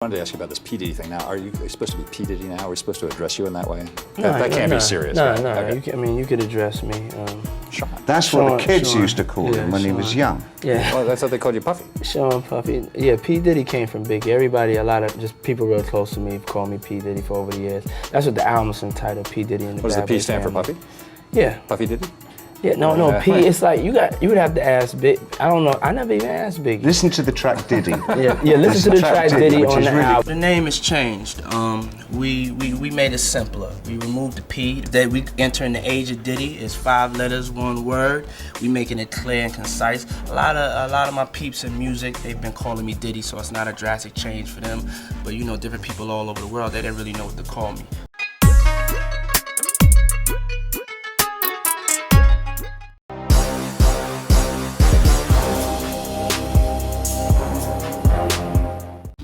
I wanted to ask you about this P. Diddy thing. Now, are you supposed to be P. Diddy now? Are we supposed to address you in that way? That can't be serious. No, right? no. Okay. You could address me. Sean. That's what the kids used to call him when he was young. Yeah. Well, that's what they called you, Puffy. Sean Puffy. Yeah, P. Diddy came from Biggie. Everybody, a lot of just people real close to me have called me P. Diddy for over the years. That's what the album's entitled, P. Diddy and the What does the Bad P Boy stand for, Family. Puffy? Yeah. Puffy Diddy? Yeah, no, P. It's like you would have to ask Big. I don't know. I never even asked Biggie. Listen to the track Diddy. Yeah, listen to the track Diddy on the really album. The name has changed. We made it simpler. We removed the P. That we enter in the age of Diddy is 5 letters, 1 word. We making it clear and concise. A lot of my peeps in music, they've been calling me Diddy, so it's not a drastic change for them. But you know, different people all over the world, they didn't really know what to call me.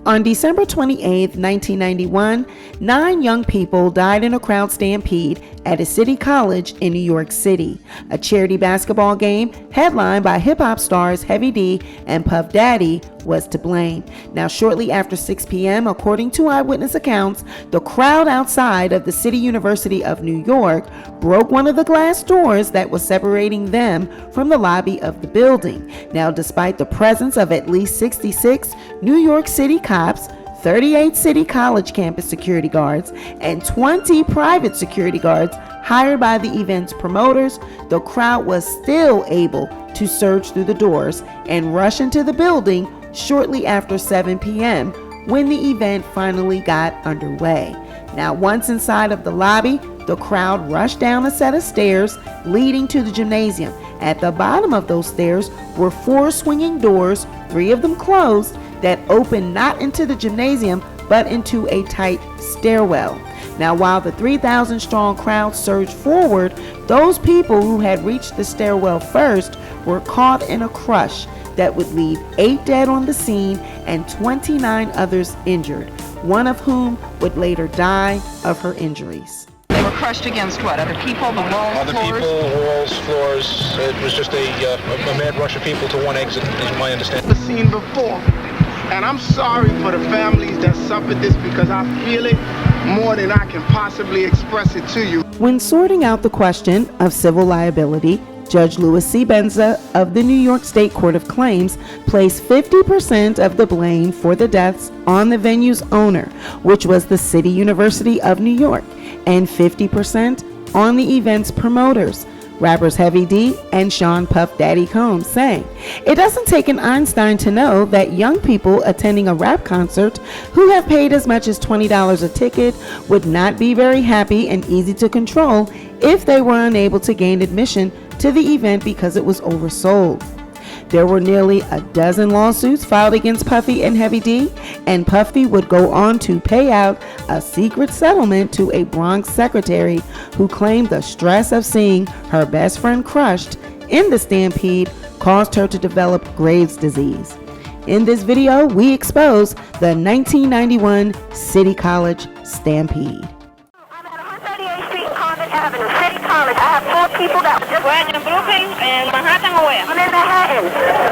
On December 28, 1991, 9 young people died in a crowd stampede at a city college in New York City. A charity basketball game headlined by hip-hop stars Heavy D and Puff Daddy was to blame. Now, shortly after 6 p.m., according to eyewitness accounts, the crowd outside of the City University of New York broke one of the glass doors that was separating them from the lobby of the building. Now, despite the presence of at least 66 New York City cops, 38 City College campus security guards, and 20 private security guards hired by the event's promoters, the crowd was still able to surge through the doors and rush into the building shortly after 7 p.m. when the event finally got underway. Now, once inside of the lobby, the crowd rushed down a set of stairs leading to the gymnasium. At the bottom of those stairs were 4 swinging doors, 3 of them closed, that opened not into the gymnasium but into a tight stairwell. Now, while the 3,000 strong crowd surged forward, those people who had reached the stairwell first were caught in a crush that would leave 8 dead on the scene and 29 others injured, one of whom would later die of her injuries. They were crushed against what? Other people, the walls, Other floors? people, walls, floors. It was just a mad rush of people to one exit, is my understanding. The scene before. And I'm sorry for the families that suffered this because I feel it more than I can possibly express it to you. When sorting out the question of civil liability, Judge Louis C. Benza of the New York State Court of Claims placed 50% of the blame for the deaths on the venue's owner, which was the City University of New York, and 50% on the event's promoters, rappers Heavy D and Sean Puff Daddy Combs, saying, "It doesn't take an Einstein to know that young people attending a rap concert who have paid as much as $20 a ticket would not be very happy and easy to control if they were unable to gain admission to the event because it was oversold." There were nearly a dozen lawsuits filed against Puffy and Heavy D, and Puffy would go on to pay out a secret settlement to a Bronx secretary who claimed the stress of seeing her best friend crushed in the stampede caused her to develop Graves' disease. In this video, we expose the 1991 City College Stampede. I'm at 138th Street and Convent Avenue, City College. I have 4 people that were just... Where in Brooklyn and Manhattan or where? I'm in Manhattan.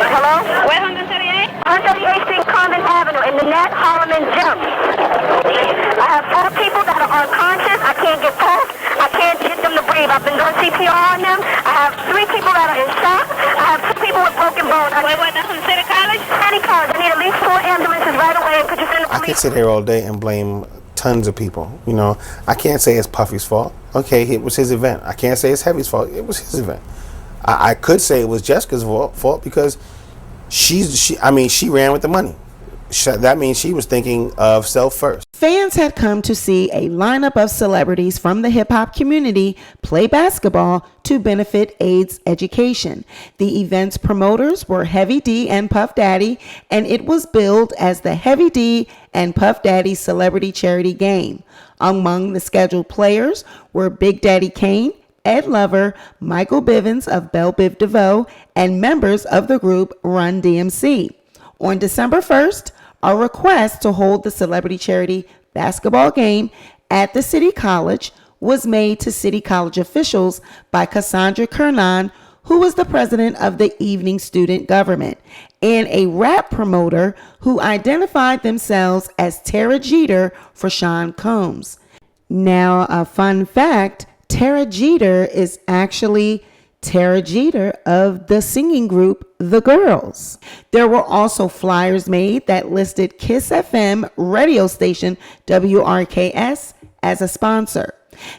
Hello? Where 138? 138th Street, Convent Avenue, in the Net Holloman Gym. I have 4 people that are unconscious. I can't get past. I can't get them to breathe. I've been doing CPR on them. I have 3 people that are in shock. I have 2 people with broken bones. Wait, that's from City College? City College. I need at least 4 ambulances right away. Could you send the police? I could sit here all day and blame tons of people. You know, I can't say it's Puffy's fault. Okay, it was his event. I can't say it's Heavy's fault. It was his event. I could say it was Jessica's fault because she ran with the money. That means she was thinking of self first. Fans had come to see a lineup of celebrities from the hip-hop community play basketball to benefit AIDS education. The event's promoters were Heavy D and Puff Daddy, and it was billed as the Heavy D and Puff Daddy Celebrity Charity Game. Among the scheduled players were Big Daddy Kane, Ed Lover, Michael Bivins of Belle Biv DeVoe, and members of the group Run DMC. On December 1st, a request to hold the celebrity charity basketball game at the City College was made to City College officials by Cassandra Kernan, who was the president of the evening student government, and a rap promoter who identified themselves as Tara Jeter for Sean Combs. Now, a fun fact, Tara Jeter is actually Tara Jeter of the singing group The Girls. There were also flyers made that listed Kiss FM radio station WRKS as a sponsor.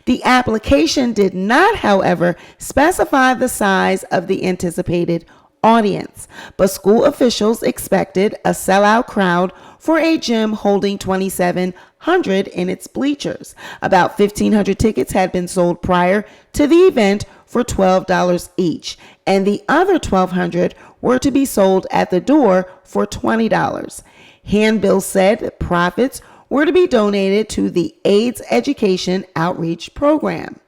The application did not, however, specify the size of the anticipated audience, but school officials expected a sellout crowd for a gym holding 2,700 in its bleachers. About 1,500 tickets had been sold prior to the event for $12 each, and the other 1,200 were to be sold at the door for $20. Handbills said that profits were to be donated to the AIDS Education Outreach Program.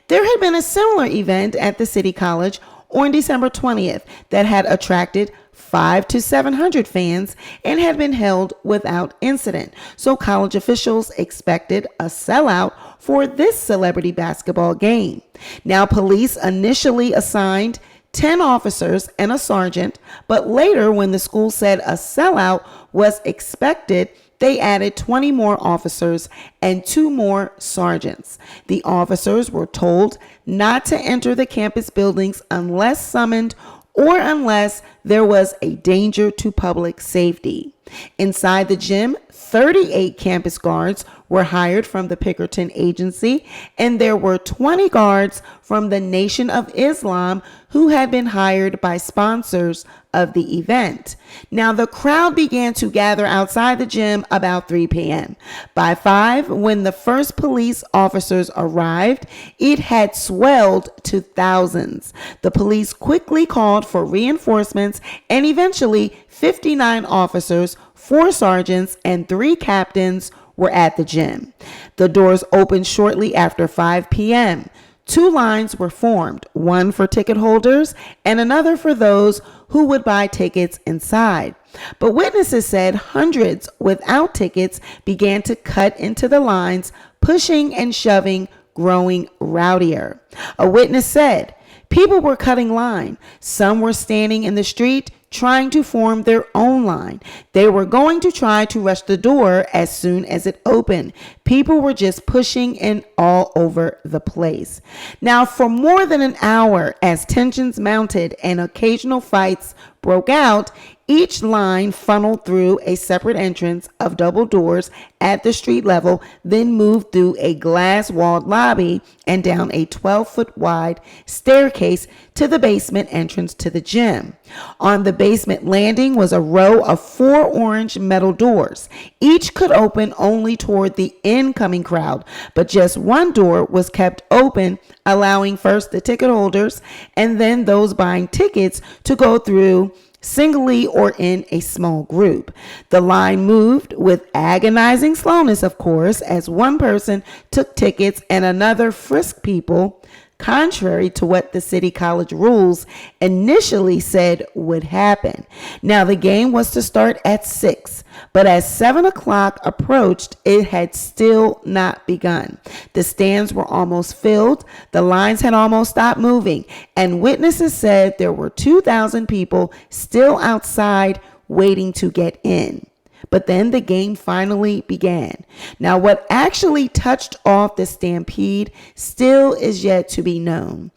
There had been a similar event at the City College on December 20th that had attracted 500 to 700 fans and had been held without incident. So college officials expected a sellout for this celebrity basketball game. Now, police initially assigned 10 officers and a sergeant, but later when the school said a sellout was expected, they added 20 more officers and 2 more sergeants. The officers were told not to enter the campus buildings unless summoned or unless there was a danger to public safety. Inside the gym, 38 campus guards were hired from the Pinkerton Agency, and there were 20 guards from the Nation of Islam who had been hired by sponsors of the event. Now, the crowd began to gather outside the gym about 3 p.m. By 5, when the first police officers arrived, it had swelled to thousands. The police quickly called for reinforcements, and eventually 59 officers, 4 sergeants, and 3 captains were at the gym. The doors opened shortly after 5 p.m. 2 lines were formed, one for ticket holders and another for those who would buy tickets inside. But witnesses said hundreds without tickets began to cut into the lines, pushing and shoving, growing rowdier. A witness said, people were cutting line. Some were standing in the street trying to form their own line. They were going to try to rush the door as soon as it opened. People were just pushing in all over the place. Now, for more than an hour, as tensions mounted and occasional fights broke out, each line funneled through a separate entrance of double doors at the street level, then moved through a glass-walled lobby and down a 12-foot wide staircase to the basement entrance to the gym. On the basement landing was a row of 4 orange metal doors. Each could open only toward the incoming crowd, but just one door was kept open, allowing first the ticket holders and then those buying tickets to go through singly or in a small group. The line moved with agonizing slowness, of course, as one person took tickets and another frisked people, contrary to what the City College rules initially said would happen. Now, the game was to start at 6, but as 7 o'clock approached, it had still not begun. The stands were almost filled, the lines had almost stopped moving, and witnesses said there were 2,000 people still outside waiting to get in. But then the game finally began. Now, what actually touched off the Stampede still is yet to be known.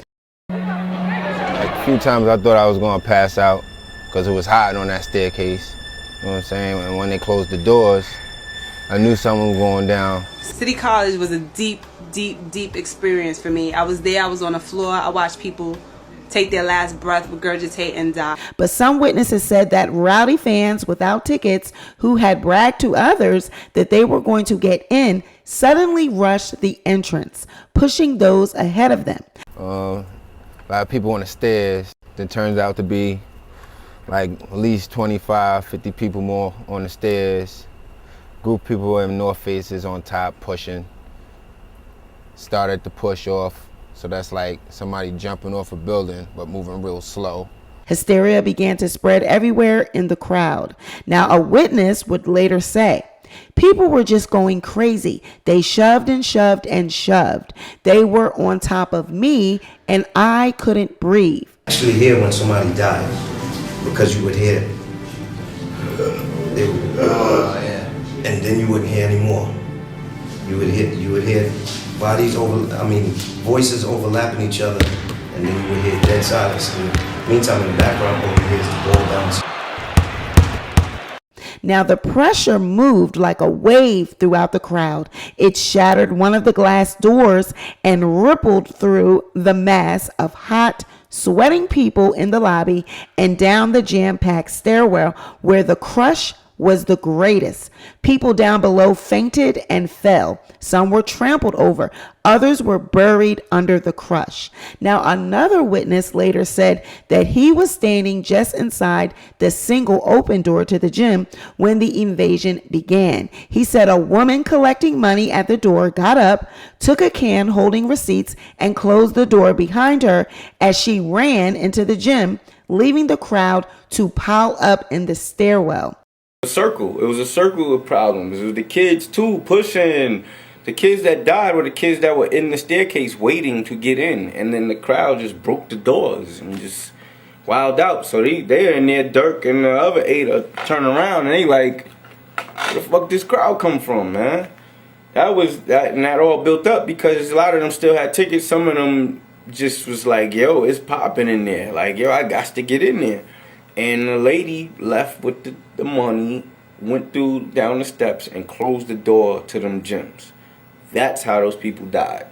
A few times I thought I was going to pass out because it was hot on that staircase. You know what I'm saying? And when they closed the doors, I knew something was going down. City College was a deep experience for me. I was there, I was on the floor, I watched people take their last breath, regurgitate, and die. But some witnesses said that rowdy fans without tickets who had bragged to others that they were going to get in suddenly rushed the entrance, pushing those ahead of them. A lot of people on the stairs. There turns out to be like at least 25, 50 people more on the stairs. Group of people in North Faces on top pushing. Started to push off. So that's like somebody jumping off a building, but moving real slow. Hysteria began to spread everywhere in the crowd. Now, a witness would later say, people were just going crazy. They shoved and shoved and shoved. They were on top of me, and I couldn't breathe. Actually hear when somebody died, because you would hear they would, and then you wouldn't hear anymore. You would hear bodies voices overlapping each other, and then you would hear dead silence. And meantime, in the background, all you hear is the ball bounce. Now the pressure moved like a wave throughout the crowd. It shattered one of the glass doors and rippled through the mass of hot, sweating people in the lobby and down the jam-packed stairwell where the crush was the greatest. People down below fainted and fell. Some were trampled over. Others were buried under the crush. Now, another witness later said that he was standing just inside the single open door to the gym when the invasion began. He said a woman collecting money at the door got up, took a can holding receipts, and closed the door behind her as she ran into the gym, leaving the crowd to pile up in the stairwell. It was a circle of problems. It was the kids too pushing. The kids that died were the kids that were in the staircase waiting to get in, and then the crowd just broke the doors and just wilded out. So they're in there. Dirk and the other 8 are turning around and they like, where the fuck this crowd come from, man? That all built up because a lot of them still had tickets. Some of them just was like, yo, it's popping in there. Like, yo, I got to get in there. And the lady left with the money, went down the steps and closed the door to them gyms. That's how those people died.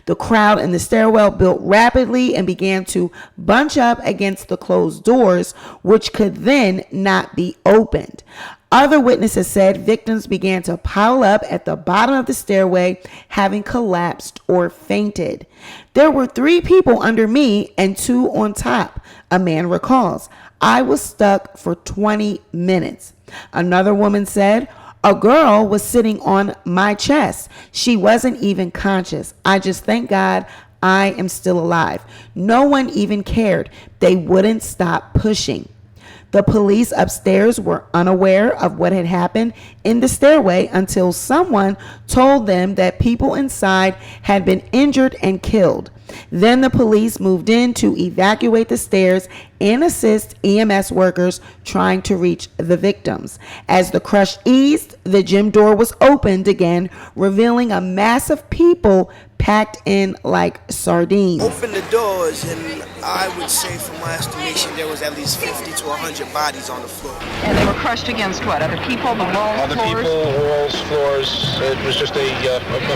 The crowd in the stairwell built rapidly and began to bunch up against the closed doors, which could then not be opened. Other witnesses said victims began to pile up at the bottom of the stairway, having collapsed or fainted. There were 3 people under me and 2 on top, a man recalls. I was stuck for 20 minutes. Another woman said, a girl was sitting on my chest. She wasn't even conscious. I just thank God I am still alive. No one even cared. They wouldn't stop pushing. The police upstairs were unaware of what had happened in the stairway until someone told them that people inside had been injured and killed. Then the police moved in to evacuate the stairs and assist EMS workers trying to reach the victims. As the crush eased, the gym door was opened again, revealing a mass of people packed in like sardines. Open the doors, and I would say, from my estimation, there was at least 50 to 100 bodies on the floor. And they were crushed against what? Other people, the walls, Other floors? people, walls, floors. It was just a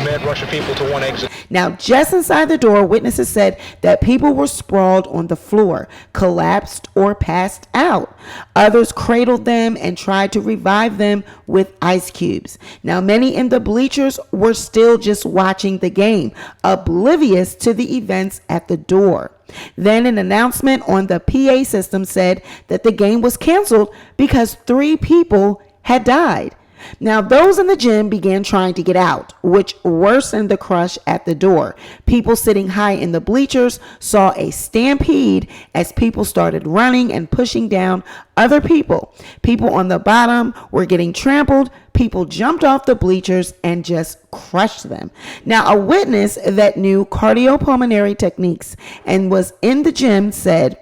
mad rush of people to one exit. Now, just inside the door, witnesses said that people were sprawled on the floor, collapsed or passed out. Others cradled them and tried to revive them with ice cubes. Now, many in the bleachers were still just watching the game, oblivious to the events at the door. Then an announcement on the PA system said that the game was canceled because 3 people had died. Now, those in the gym began trying to get out, which worsened the crush at the door. People sitting high in the bleachers saw a stampede as people started running and pushing down other people. People on the bottom were getting trampled. People jumped off the bleachers and just crushed them. Now, a witness that knew cardiopulmonary techniques and was in the gym said,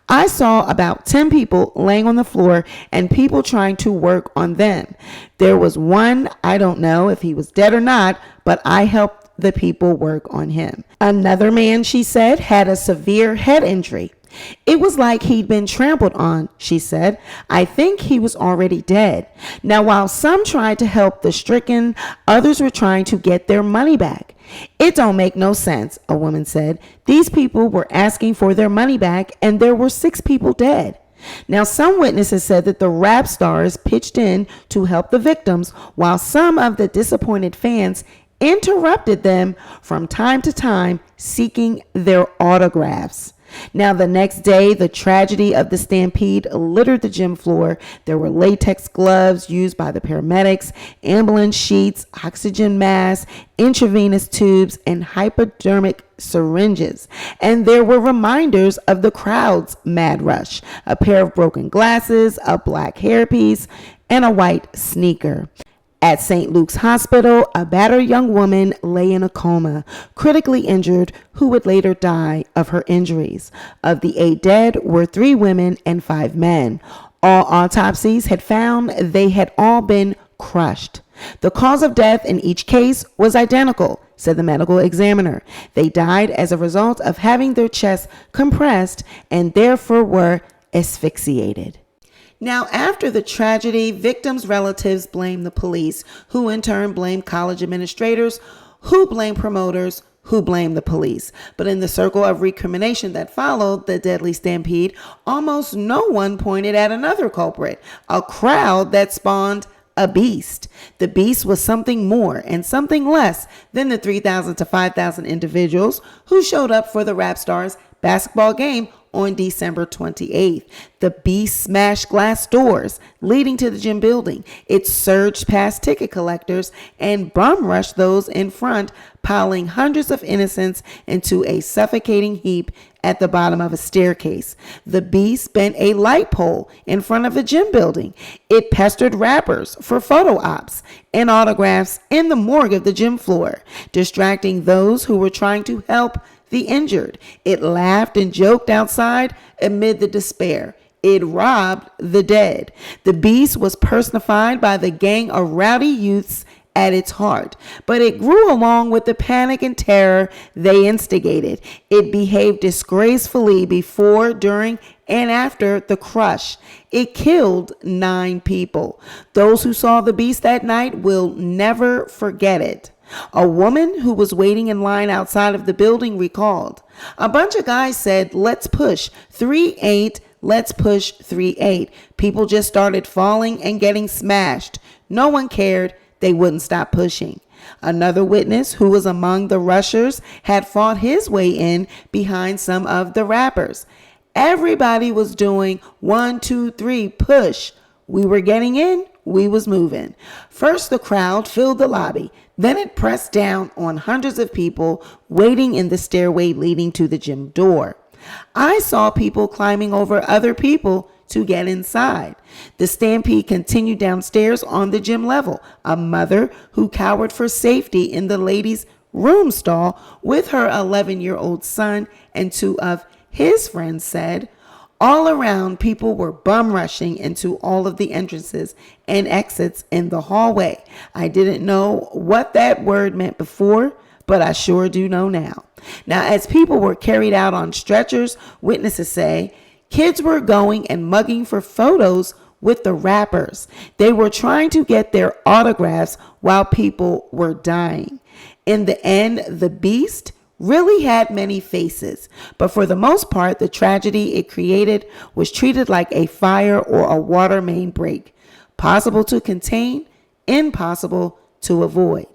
I saw about 10 people laying on the floor and people trying to work on them. There was one, I don't know if he was dead or not, but I helped the people work on him. Another man, she said, had a severe head injury. It was like he'd been trampled on, she said. I think he was already dead. Now, while some tried to help the stricken, others were trying to get their money back. It don't make no sense, a woman said. These people were asking for their money back and there were 6 people dead. Now, some witnesses said that the rap stars pitched in to help the victims while some of the disappointed fans interrupted them from time to time seeking their autographs. Now, the next day, the tragedy of the stampede littered the gym floor. There were latex gloves used by the paramedics, ambulance sheets, oxygen masks, intravenous tubes, and hypodermic syringes. And there were reminders of the crowd's mad rush, a pair of broken glasses, a black hairpiece, and a white sneaker. At St. Luke's Hospital, a battered young woman lay in a coma, critically injured, who would later die of her injuries. Of the 8 dead were 3 women and 5 men. All autopsies had found they had all been crushed. The cause of death in each case was identical, said the medical examiner. They died as a result of having their chests compressed and therefore were asphyxiated. Now, after the tragedy, victims' relatives blamed the police, who in turn blamed college administrators, who blamed promoters, who blamed the police. But in the circle of recrimination that followed the deadly stampede, almost no one pointed at another culprit, a crowd that spawned a beast. The beast was something more and something less than the 3,000 to 5,000 individuals who showed up for the rap stars' basketball game on December 28th. The beast smashed glass doors leading to the gym building. It surged past ticket collectors and bum rushed those in front, piling hundreds of innocents into a suffocating heap at the bottom of a staircase. The beast bent a light pole in front of the gym building. It pestered rappers for photo ops and autographs in the morgue of the gym floor, distracting those who were trying to help the injured. It laughed and joked outside amid the despair. It robbed the dead. The beast was personified by the gang of rowdy youths at its heart, but it grew along with the panic and terror they instigated. It behaved disgracefully before, during, and after the crush. It killed 9 people. Those who saw the beast that night will never forget it. A woman who was waiting in line outside of the building recalled, "A bunch of guys said, 'Let's push 3-8, let's push 3-8. People just started falling and getting smashed. No one cared. They wouldn't stop pushing." Another witness who was among the rushers had fought his way in behind some of the rappers. "Everybody was doing 1, 2, 3, push. We were getting in, we was moving." First, the crowd filled the lobby. Then it pressed down on hundreds of people waiting in the stairway leading to the gym door. I saw people climbing over other people to get inside. The stampede continued downstairs on the gym level. A mother who cowered for safety in the ladies' room stall with her 11-year-old son and 2 of his friends said, "All around, people were bum rushing into all of the entrances and exits in the hallway. I didn't know what that word meant before, but I sure do know now." Now, as people were carried out on stretchers, witnesses say, kids were going and mugging for photos with the rappers. They were trying to get their autographs while people were dying. In the end, the beast really had many faces, but for the most part, the tragedy it created was treated like a fire or a water main break. Possible to contain, impossible to avoid.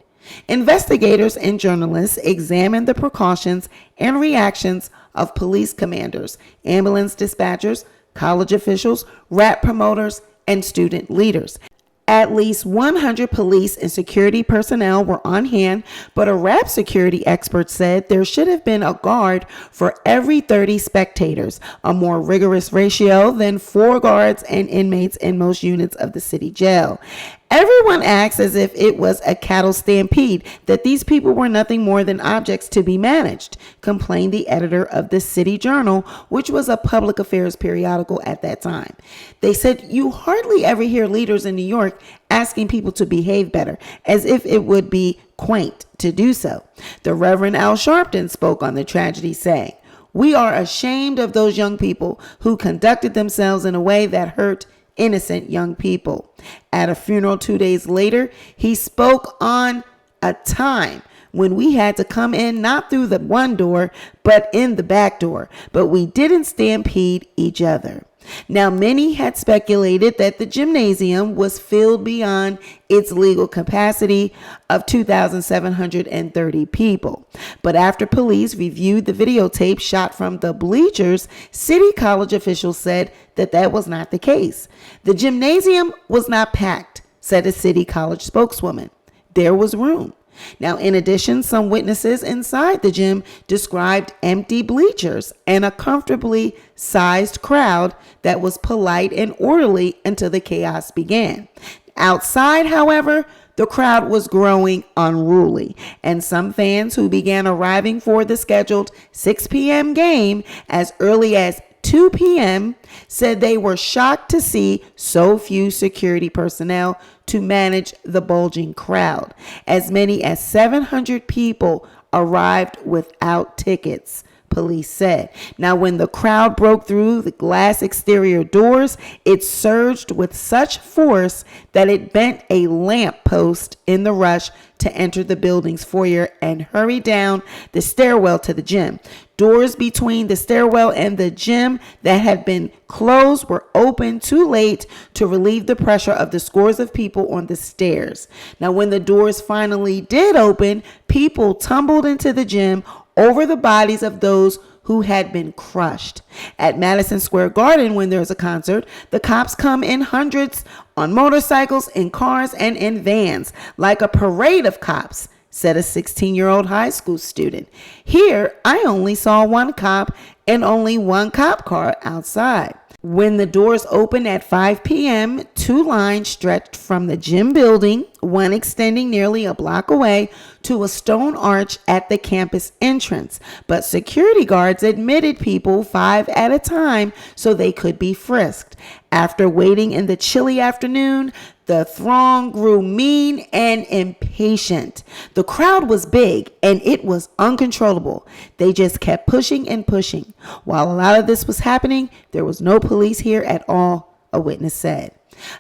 Investigators and journalists examined the precautions and reactions of police commanders, ambulance dispatchers, college officials, rap promoters, and student leaders. At least 100 police and security personnel were on hand, but a rap security expert said there should have been a guard for every 30 spectators, a more rigorous ratio than 4 guards and inmates in most units of the city jail. Everyone acts as if it was a cattle stampede, that these people were nothing more than objects to be managed, complained the editor of the City Journal, which was a public affairs periodical at that time. They said, "You hardly ever hear leaders in New York asking people to behave better, as if it would be quaint to do so." The Reverend Al Sharpton spoke on the tragedy, saying, "We are ashamed of those young people who conducted themselves in a way that hurt innocent young people." At a funeral 2 days later, he spoke on a time when we had to come in not through the one door, but in the back door, but we didn't stampede each other. Now, many had speculated that the gymnasium was filled beyond its legal capacity of 2,730 people. But after police reviewed the videotape shot from the bleachers, city college officials said that that was not the case. The gymnasium was not packed, said a city college spokeswoman. There was room. Now, in addition, some witnesses inside the gym described empty bleachers and a comfortably sized crowd that was polite and orderly until the chaos began. Outside, however, the crowd was growing unruly, and some fans who began arriving for the scheduled 6 p.m. game as early as 2 p.m. said they were shocked to see so few security personnel to manage the bulging crowd. As many as 700 people arrived without tickets, police said. Now, when the crowd broke through the glass exterior doors, it surged with such force that it bent a lamp post in the rush to enter the building's foyer and hurry down the stairwell to the gym. Doors between the stairwell and the gym that had been closed were opened too late to relieve the pressure of the scores of people on the stairs. Now, when the doors finally did open, people tumbled into the gym over the bodies of those who had been crushed. At Madison Square Garden, when there's a concert, the cops come in hundreds on motorcycles, in cars, and in vans, like a parade of cops, said a 16-year-old high school student. Here, I only saw one cop and only one cop car outside. When the doors opened at 5 p.m., two lines stretched from the gym building, one extending nearly a block away, to a stone arch at the campus entrance. But security guards admitted people 5 at a time so they could be frisked. After waiting in the chilly afternoon, the throng grew mean and impatient. The crowd was big and it was uncontrollable. They just kept pushing and pushing. While a lot of this was happening, there was no police here at all, a witness said.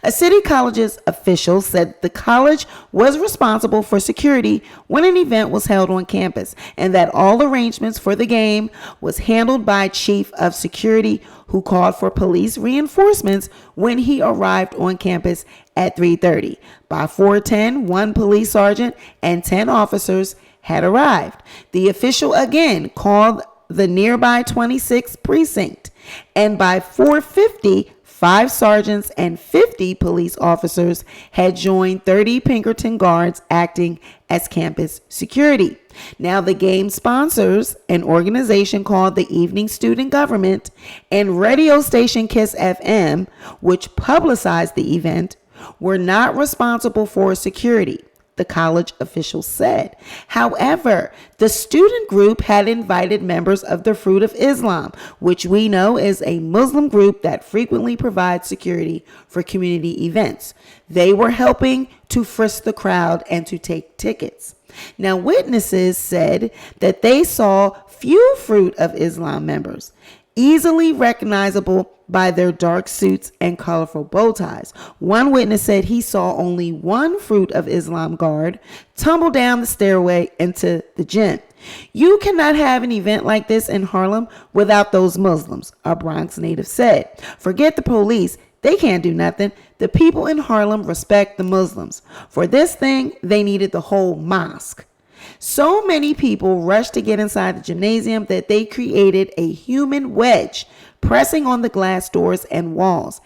A City College's official said the college was responsible for security when an event was held on campus, and that all arrangements for the game was handled by Chief of Security, who called for police reinforcements when he arrived on campus at 3:30. By 4:10, one police sergeant and 10 officers had arrived. The official again called the nearby 26th precinct, and by 4:50, 5 sergeants and 50 police officers had joined 30 Pinkerton guards acting as campus security. Now, the game sponsors, an organization called the Evening Student Government, and radio station KISS FM, which publicized the event, were not responsible for security, the college official said. However, the student group had invited members of the Fruit of Islam, which we know is a Muslim group that frequently provides security for community events. They were helping to frisk the crowd and to take tickets. Now, witnesses said that they saw few Fruit of Islam members, easily recognizable by their dark suits and colorful bow ties. One witness said he saw only one Fruit of Islam guard tumble down the stairway into the gym. You cannot have an event like this in Harlem without those Muslims, a Bronx native said. Forget the police. They can't do nothing. The people in Harlem respect the Muslims. For this thing, they needed the whole mosque. So many people rushed to get inside the gymnasium that they created a human wedge, pressing on the glass doors and walls.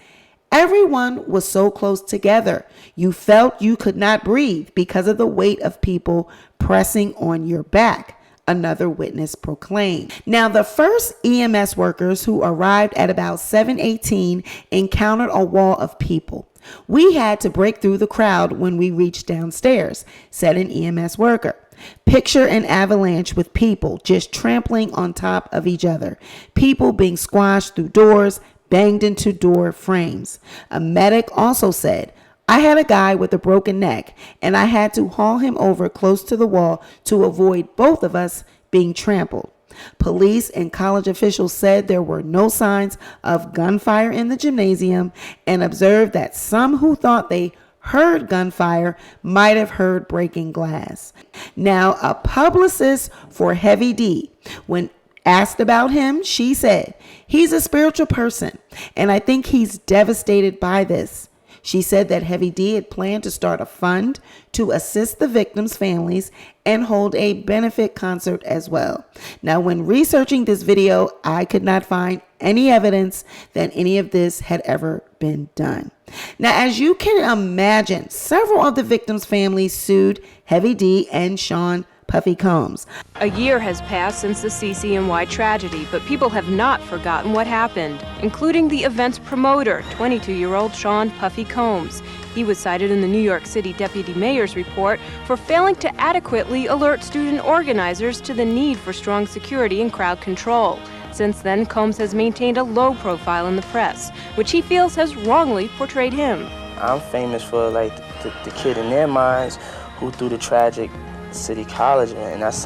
Everyone was so close together. You felt you could not breathe because of the weight of people pressing on your back, another witness proclaimed. Now, the first EMS workers who arrived at about 7:18 encountered a wall of people. We had to break through the crowd when we reached downstairs, said an EMS worker. Picture an avalanche with people just trampling on top of each other, people being squashed through doors, banged into door frames. A medic also said, I had a guy with a broken neck and I had to haul him over close to the wall to avoid both of us being trampled. Police and college officials said there were no signs of gunfire in the gymnasium and observed that some who thought they heard gunfire might have heard breaking glass. Now, a publicist for Heavy D, when asked about him, she said, he's a spiritual person, and I think he's devastated by this. She said that Heavy D had planned to start a fund to assist the victims' families and hold a benefit concert as well. Now, when researching this video, I could not find any evidence that any of this had ever been done. Now, as you can imagine, several of the victims' families sued Heavy D and Sean Puffy Combs. A year has passed since the CCNY tragedy, but people have not forgotten what happened, including the event's promoter, 22-year-old Sean Puffy Combs. He was cited in the New York City Deputy Mayor's report for failing to adequately alert student organizers to the need for strong security and crowd control. Since then, Combs has maintained a low profile in the press, which he feels has wrongly portrayed him. I'm famous for like the kid in their minds who threw the tragic City College, and that's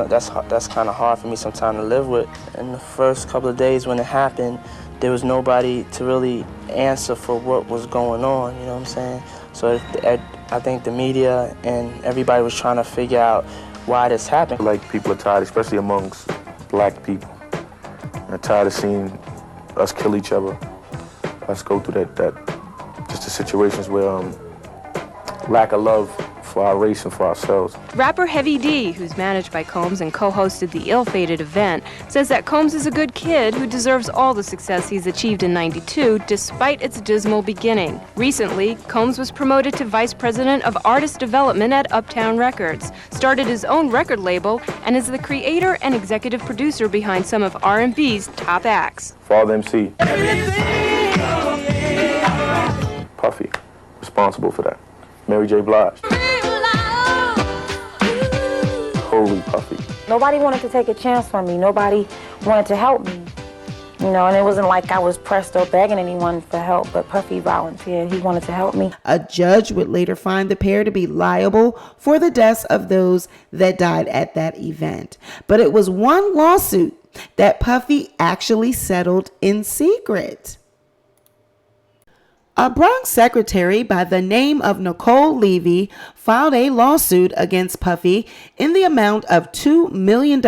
kind of hard for me sometimes to live with. In the first couple of days when it happened, there was nobody to really answer for what was going on, you know what I'm saying? So I think the media and everybody was trying to figure out why this happened. Like, people are tired, especially amongst black people. They're tired of seeing us kill each other, us go through just the situations where lack of love for our race and for ourselves. Rapper Heavy D, who's managed by Combs and co-hosted the ill-fated event, says that Combs is a good kid who deserves all the success he's achieved in '92 despite its dismal beginning. Recently, Combs was promoted to Vice President of Artist Development at Uptown Records, started his own record label, and is the creator and executive producer behind some of R&B's top acts. Father MC. Puffy, responsible for that. Mary J. Blige. Holy Puffy. Nobody wanted to take a chance on me. Nobody wanted to help me. You know, and it wasn't like I was pressed or begging anyone for help, but Puffy volunteered. He wanted to help me. A judge would later find the pair to be liable for the deaths of those that died at that event. But it was one lawsuit that Puffy actually settled in secret. A Bronx secretary by the name of Nicole Levy filed a lawsuit against Puffy in the amount of $2 million,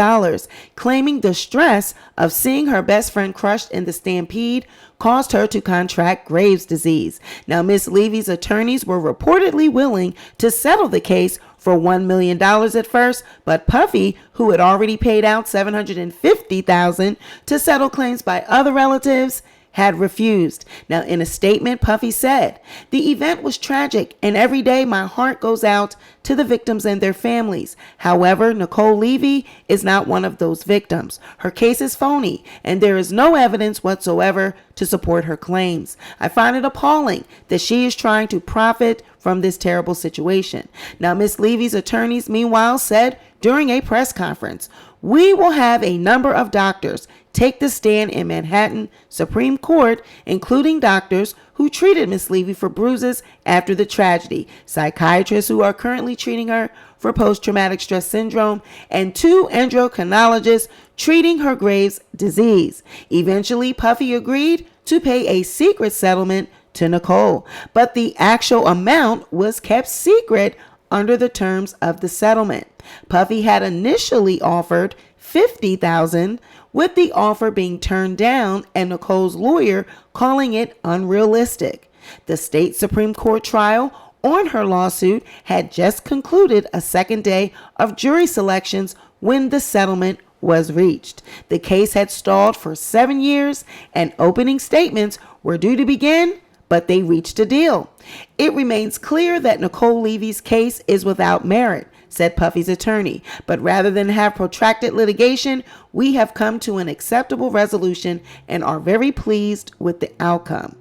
claiming the stress of seeing her best friend crushed in the Stampede caused her to contract Graves' disease. Now, Miss Levy's attorneys were reportedly willing to settle the case for $1 million at first, but Puffy, who had already paid out $750,000 to settle claims by other relatives, had refused. Now, in a statement, Puffy said, "The event was tragic, and every day my heart goes out to the victims and their families. However, Nicole Levy is not one of those victims. Her case is phony, and there is no evidence whatsoever to support her claims. I find it appalling that she is trying to profit from this terrible situation." Now, Miss Levy's attorneys, meanwhile, said during a press conference, "We will have a number of doctors take the stand in Manhattan Supreme Court, including doctors who treated Miss Levy for bruises after the tragedy, psychiatrists who are currently treating her for post-traumatic stress syndrome, and 2 endocrinologists treating her Graves' disease." Eventually, Puffy agreed to pay a secret settlement to Nicole, but the actual amount was kept secret under the terms of the settlement. Puffy had initially offered $50,000, with the offer being turned down and Nicole's lawyer calling it unrealistic. The state Supreme Court trial on her lawsuit had just concluded a second day of jury selections when the settlement was reached. The case had stalled for 7 years and opening statements were due to begin, but they reached a deal. "It remains clear that Nicole Levy's case is without merit," said Puffy's attorney, "but rather than have protracted litigation, we have come to an acceptable resolution and are very pleased with the outcome."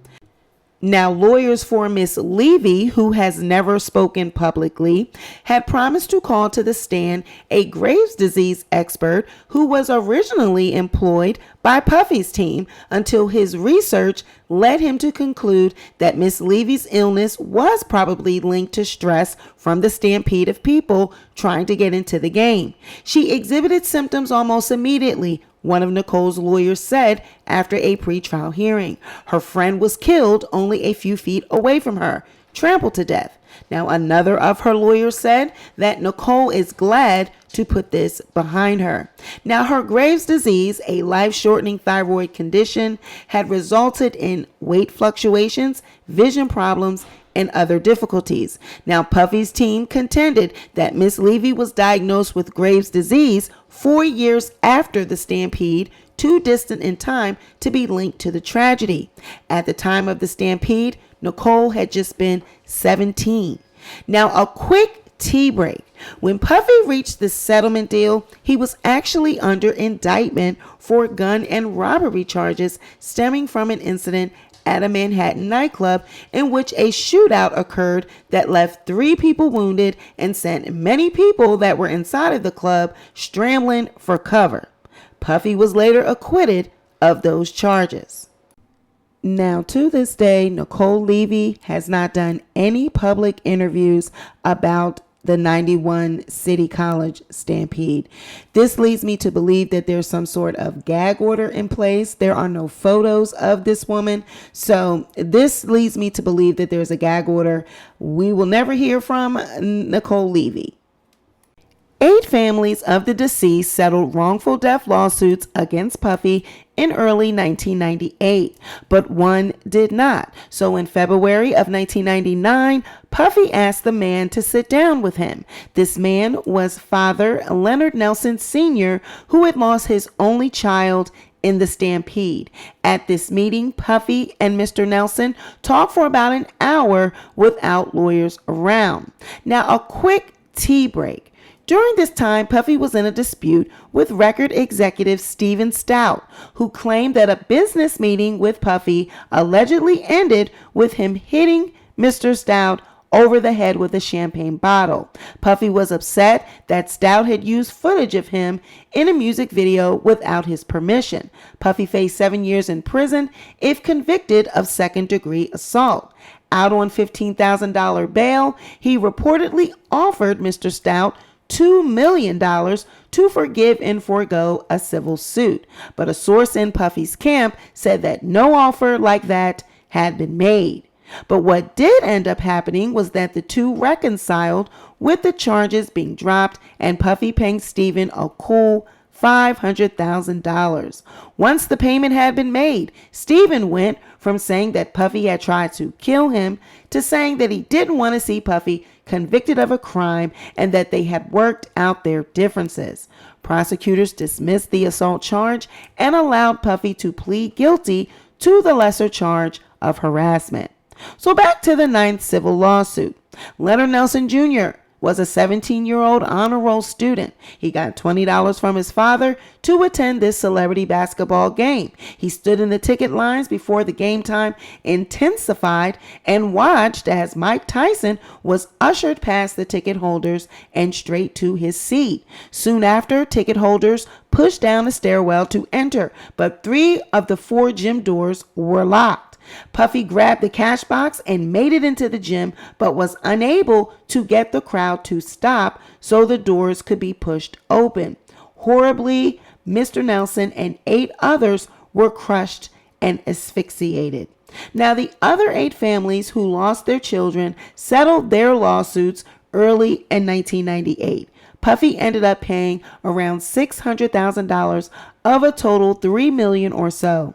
Now, lawyers for Miss Levy, who has never spoken publicly, had promised to call to the stand a Graves' disease expert who was originally employed by Puffy's team until his research led him to conclude that Miss Levy's illness was probably linked to stress from the stampede of people trying to get into the game. She exhibited symptoms almost immediately, one of Nicole's lawyers said after a pretrial hearing. Her friend was killed only a few feet away from her, trampled to death. Now, another of her lawyers said that Nicole is glad to put this behind her. Now, her Graves' disease, a life-shortening thyroid condition, had resulted in weight fluctuations, vision problems, and other difficulties. Now, Puffy's team contended that Miss Levy was diagnosed with Graves' disease 4 years after the Stampede, too distant in time to be linked to the tragedy. At the time of the Stampede, Nicole had just been 17. Now, a quick tea break. When Puffy reached the settlement deal, he was actually under indictment for gun and robbery charges stemming from an incident at a Manhattan nightclub in which a shootout occurred that left 3 people wounded and sent many people that were inside of the club scrambling for cover. Puffy was later acquitted of those charges. Now, to this day, Nicole Levy has not done any public interviews about the 91 City College Stampede. This leads me to believe that there's some sort of gag order in place. There are no photos of this woman. So this leads me to believe that there's a gag order. We will never hear from Nicole Levy. 8 families of the deceased settled wrongful death lawsuits against Puffy in early 1998, but one did not. So in February of 1999, Puffy asked the man to sit down with him. This man was Father Leonard Nelson Sr., who had lost his only child in the Stampede. At this meeting, Puffy and Mr. Nelson talked for about an hour without lawyers around. Now, a quick tea break. During this time, Puffy was in a dispute with record executive Steven Stout, who claimed that a business meeting with Puffy allegedly ended with him hitting Mr. Stout over the head with a champagne bottle. Puffy was upset that Stout had used footage of him in a music video without his permission. Puffy faced 7 years in prison if convicted of second-degree assault. Out on $15,000 bail, he reportedly offered Mr. Stout $2 million to forgive and forego a civil suit. But a source in Puffy's camp said that no offer like that had been made. But what did end up happening was that the two reconciled, with the charges being dropped and Puffy paying Steven a cool $500,000. Once the payment had been made, Steven went from saying that Puffy had tried to kill him to saying that he didn't want to see Puffy convicted of a crime and that they had worked out their differences. Prosecutors dismissed the assault charge and allowed Puffy to plead guilty to the lesser charge of harassment. So back to the 9th civil lawsuit. Leonard Nelson Jr. was a 17-year-old honor roll student. He got $20 from his father to attend this celebrity basketball game. He stood in the ticket lines before the game time intensified and watched as Mike Tyson was ushered past the ticket holders and straight to his seat. Soon after, ticket holders pushed down a stairwell to enter, but 3 of the 4 gym doors were locked. Puffy grabbed the cash box and made it into the gym, but was unable to get the crowd to stop so the doors could be pushed open. Horribly, Mr. Nelson and 8 others were crushed and asphyxiated. Now, the other 8 families who lost their children settled their lawsuits early in 1998. Puffy ended up paying around $600,000 of a total $3 million or so.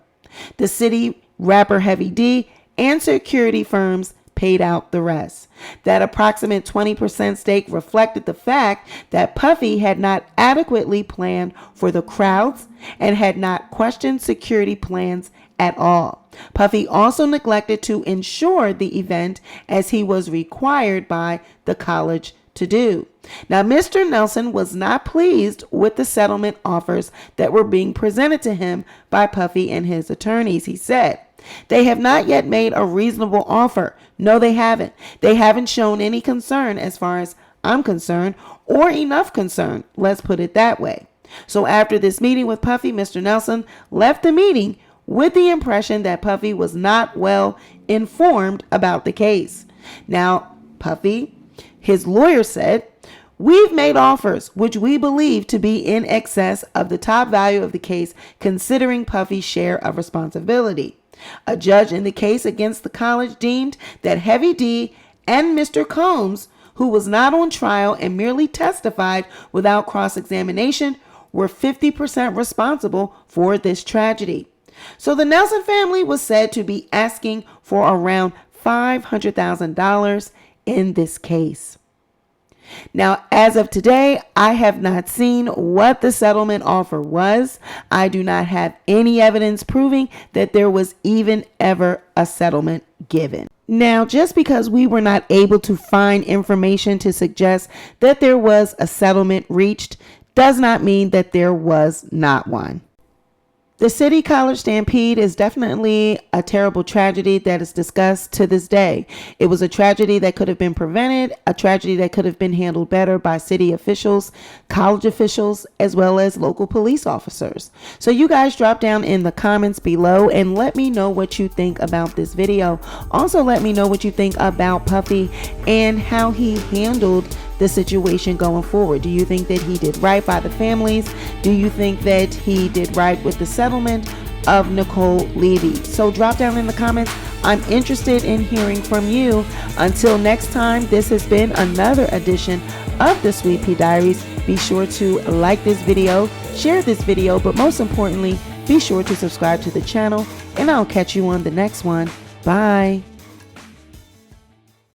The city, rapper Heavy D, and security firms paid out the rest. That approximate 20% stake reflected the fact that Puffy had not adequately planned for the crowds and had not questioned security plans at all. Puffy also neglected to insure the event as he was required by the college to do. Now, Mr. Nelson was not pleased with the settlement offers that were being presented to him by Puffy and his attorneys. He said, "They have not yet made a reasonable offer. No, they haven't. They haven't shown any concern as far as I'm concerned, or enough concern. Let's put it that way." So after this meeting with Puffy, Mr. Nelson left the meeting with the impression that Puffy was not well informed about the case. Now, Puffy, his lawyer said, "We've made offers which we believe to be in excess of the top value of the case, considering Puffy's share of responsibility." A judge in the case against the college deemed that Heavy D and Mr. Combs, who was not on trial and merely testified without cross-examination, were 50% responsible for this tragedy. So the Nelson family was said to be asking for around $500,000 in this case. Now, as of today, I have not seen what the settlement offer was. I do not have any evidence proving that there was even ever a settlement given. Now, just because we were not able to find information to suggest that there was a settlement reached does not mean that there was not one. The City College Stampede is definitely a terrible tragedy that is discussed to this day. It was a tragedy that could have been prevented, a tragedy that could have been handled better by city officials, college officials, as well as local police officers. So you guys drop down in the comments below and let me know what you think about this video. Also, let me know what you think about Puffy and how he handled the situation going forward. Do you think that he did right by the families? Do you think that he did right with the settlement of Nicole Levy? So drop down in the comments. I'm interested in hearing from you. Until next time, this has been another edition of the Sweet Pea Diaries. Be sure to like this video, share this video, but most importantly, be sure to subscribe to the channel, and I'll catch you on the next one. Bye.